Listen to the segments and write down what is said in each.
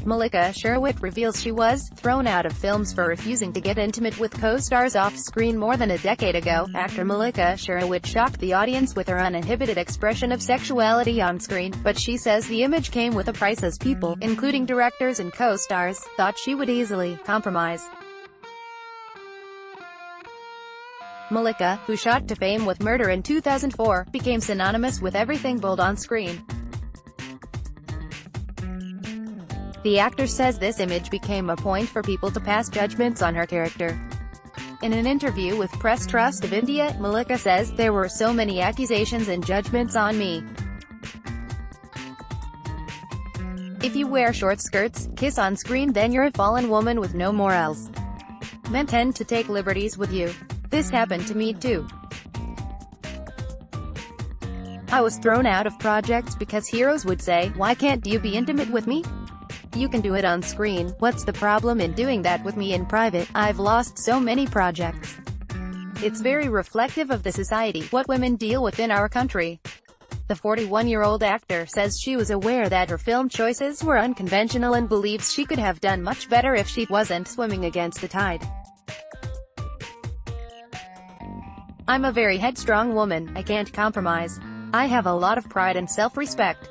Mallika Sherawat reveals she was thrown out of films for refusing to get intimate with co-stars off-screen more than a decade ago. Actor Mallika Sherawat shocked the audience with her uninhibited expression of sexuality on screen, but she says the image came with a price as people, including directors and co-stars, thought she would easily compromise. Mallika, who shot to fame with Murder in 2004, became synonymous with everything bold on screen. The actor says this image became a point for people to pass judgments on her character. In an interview with Press Trust of India, Mallika says, "There were so many accusations and judgments on me. If you wear short skirts, kiss on screen, then you're a fallen woman with no morals. Men tend to take liberties with you. This happened to me too. I was thrown out of projects because heroes would say, 'Why can't you be intimate with me? You can do it on screen, what's the problem in doing that with me in private?' I've lost so many projects." It's very reflective of the society, what women deal with in our country. The 41-year-old actor says she was aware that her film choices were unconventional and believes she could have done much better if she wasn't swimming against the tide. "I'm a very headstrong woman, I can't compromise. I have a lot of pride and self-respect.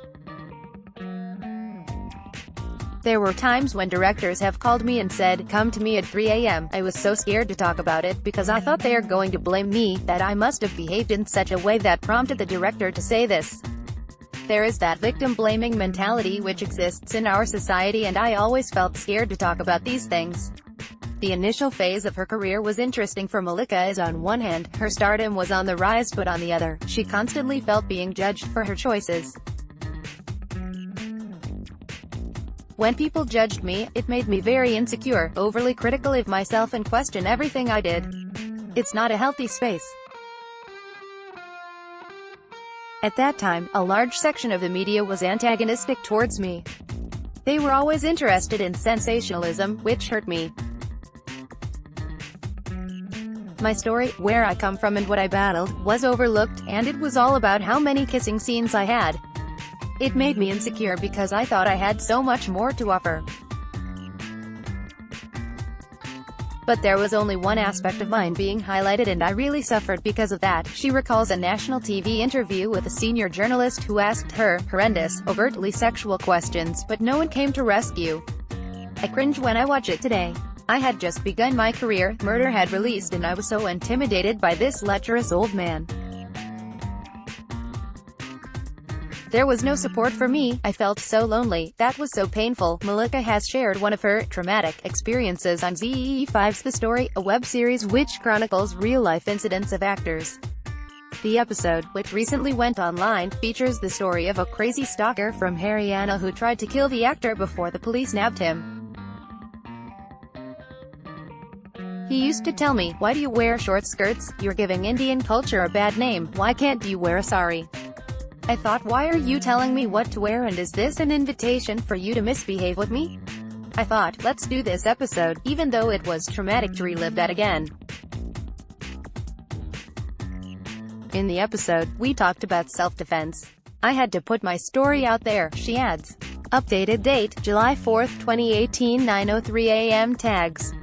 There were times when directors have called me and said, 'Come to me at 3 a.m. I was so scared to talk about it, because I thought they are going to blame me, that I must have behaved in such a way that prompted the director to say this.' There is that victim-blaming mentality which exists in our society, and I always felt scared to talk about these things." The initial phase of her career was interesting for Mallika as on one hand, her stardom was on the rise, but on the other, she constantly felt being judged for her choices. "When people judged me, it made me very insecure, overly critical of myself and question everything I did. It's not a healthy space. At that time, a large section of the media was antagonistic towards me. They were always interested in sensationalism, which hurt me. My story, where I come from and what I battled, was overlooked, and it was all about how many kissing scenes I had. It made me insecure because I thought I had so much more to offer. But there was only one aspect of mine being highlighted, and I really suffered because of that." She recalls a national TV interview with a senior journalist who asked her horrendous, overtly sexual questions, but no one came to rescue. "I cringe when I watch it today. I had just begun my career, Murder had released, and I was so intimidated by this lecherous old man. There was no support for me, I felt so lonely, that was so painful." Mallika has shared one of her traumatic experiences on ZEE5's The Story, a web series which chronicles real-life incidents of actors. The episode, which recently went online, features the story of a crazy stalker from Haryana who tried to kill the actor before the police nabbed him. "He used to tell me, 'Why do you wear short skirts? You're giving Indian culture a bad name. Why can't you wear a sari?' I thought, why are you telling me what to wear, and is this an invitation for you to misbehave with me? I thought, let's do this episode, even though it was traumatic to relive that again." In the episode, we talked about self-defense. "I had to put my story out there," she adds. Updated date, July 4, 2018, 9:03 a.m. Tags.